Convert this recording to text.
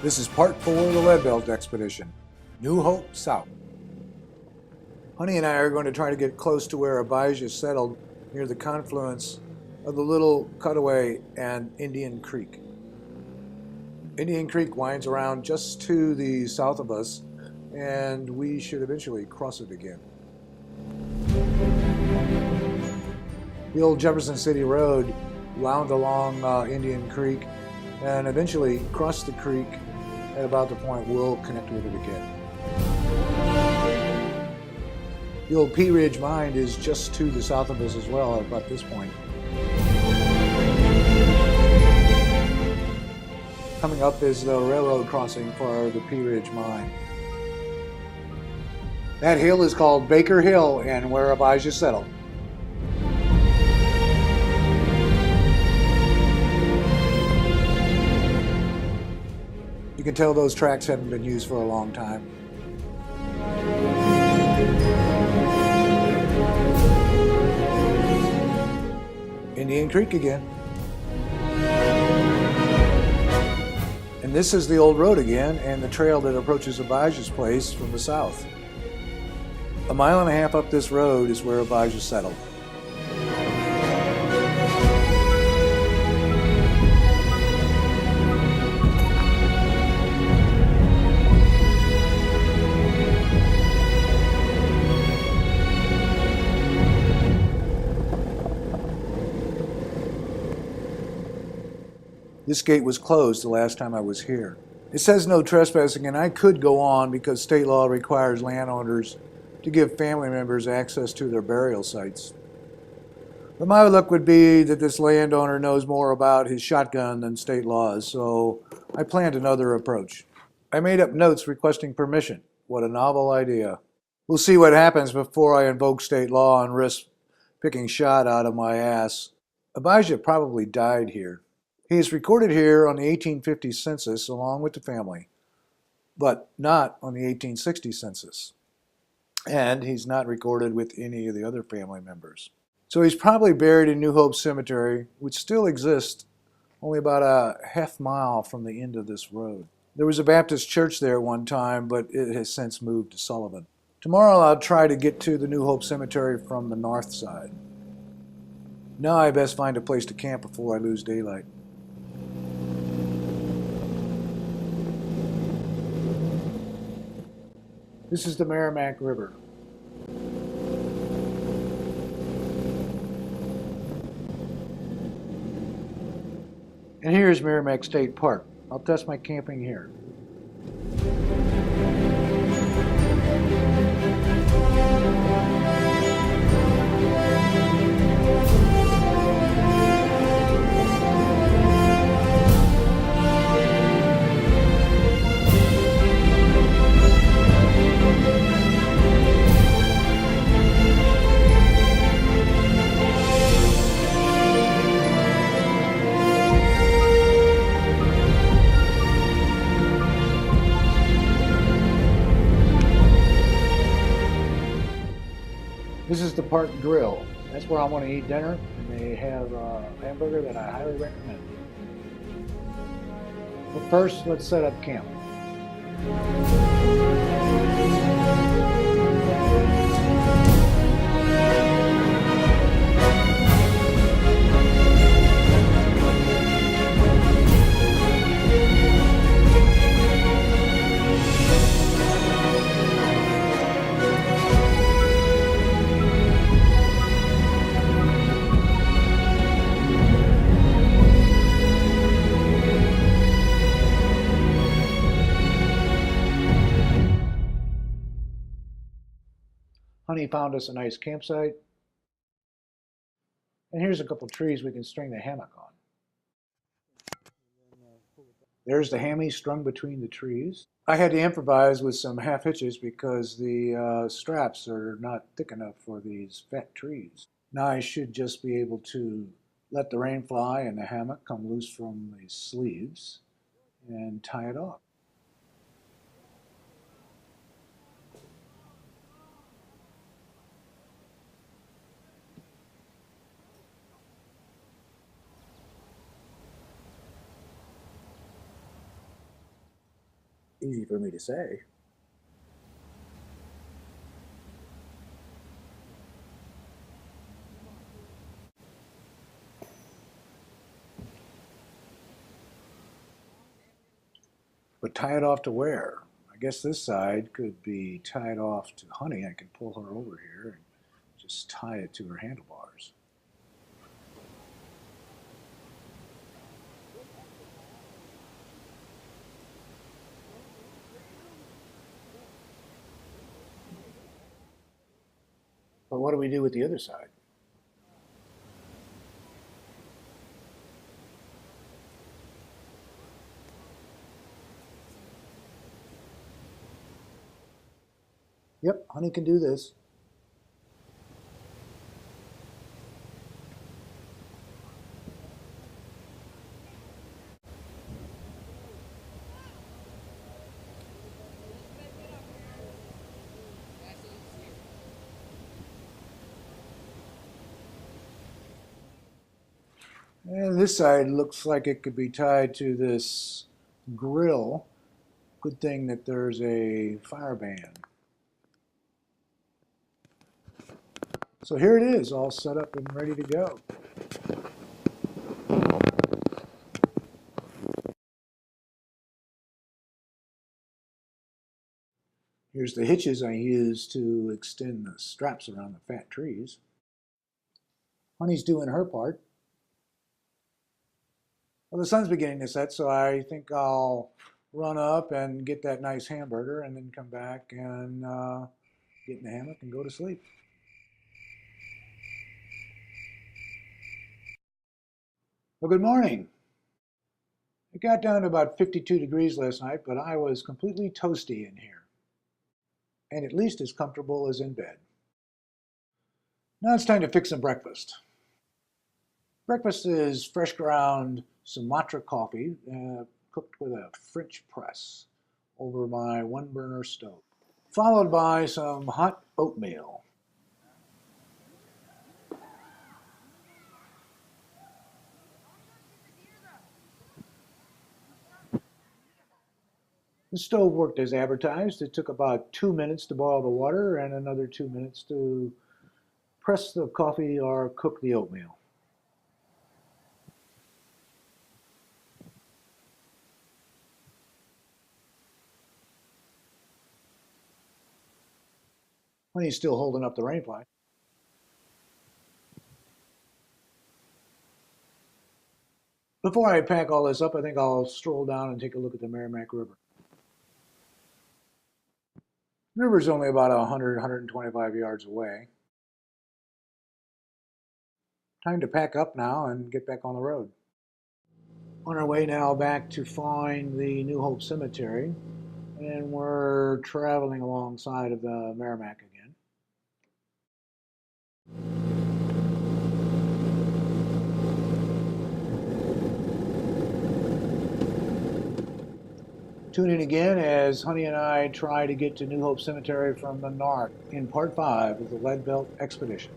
This is part 4 of the Lead Belt expedition, New Hope South. Honey and I are going to try to get close to where Abijah settled near the confluence of the Little Cutaway and Indian Creek. Indian Creek winds around just to the south of us, and we should eventually cross it again. The old Jefferson City Road wound along Indian Creek and eventually crossed the creek at about the point we'll connect with it again. The old Pea Ridge mine is just to the south of us as well at about this point. Coming up is the railroad crossing for the Pea Ridge mine. That hill is called Baker Hill and where Abijah settled. You can tell those tracks haven't been used for a long time. Indian Creek again. And this is the old road again and the trail that approaches Abijah's place from the south. A mile and a half up this road is where Abijah settled. This gate was closed the last time I was here. It says no trespassing, and I could go on because state law requires landowners to give family members access to their burial sites. But my luck would be that this landowner knows more about his shotgun than state laws, so I planned another approach. I made up notes requesting permission. What a novel idea. We'll see what happens before I invoke state law and risk picking shot out of my ass. Abijah probably died here. He is recorded here on the 1850 census along with the family, but not on the 1860 census. And he's not recorded with any of the other family members. So he's probably buried in New Hope Cemetery, which still exists only about a half mile from the end of this road. There was a Baptist church there one time, but it has since moved to Sullivan. Tomorrow I'll try to get to the New Hope Cemetery from the north side. Now I best find a place to camp before I lose daylight. This is the Merrimack River. And here's Merrimack State Park. I'll test my camping here. This is the Park Grill. That's where I want to eat dinner, and they have a hamburger that I highly recommend. But first, let's set up camp. Honey found us a nice campsite. And here's a couple trees we can string the hammock on. There's the hammy strung between the trees. I had to improvise with some half hitches because the straps are not thick enough for these fat trees. Now I should just be able to let the rain fly and the hammock come loose from the sleeves and tie it off. easy for me to say. But tie it off to where? I guess this side could be tied off to Honey. I can pull her over here and just tie it to her handlebars. But what do we do with the other side? Yep, Honey can do this. And this side looks like it could be tied to this grill. Good thing that there's a fire ban. So here it is, all set up and ready to go. Here's the hitches I used to extend the straps around the fat trees. Honey's doing her part. Well, the sun's beginning to set, so I think I'll run up and get that nice hamburger and then come back and get in the hammock and go to sleep. Well, good morning. It got down to about 52 degrees last night, but I was completely toasty in here and at least as comfortable as in bed. Now it's time to fix some breakfast. Breakfast is fresh ground Sumatra coffee cooked with a French press over my one burner stove, followed by some hot oatmeal. The stove worked as advertised. It took about 2 minutes to boil the water and another 2 minutes to press the coffee or cook the oatmeal. Honey's still holding up the rain pipe. Before I pack all this up, I think I'll stroll down and take a look at the Merrimack River. The river's only about 100, 125 yards away. Time to pack up now and get back on the road. On our way now back to find the New Hope Cemetery, and we're traveling alongside of the Merrimack again. Tune in again as Honey and I try to get to New Hope Cemetery from the north in part 5 of the Lead Belt Expedition.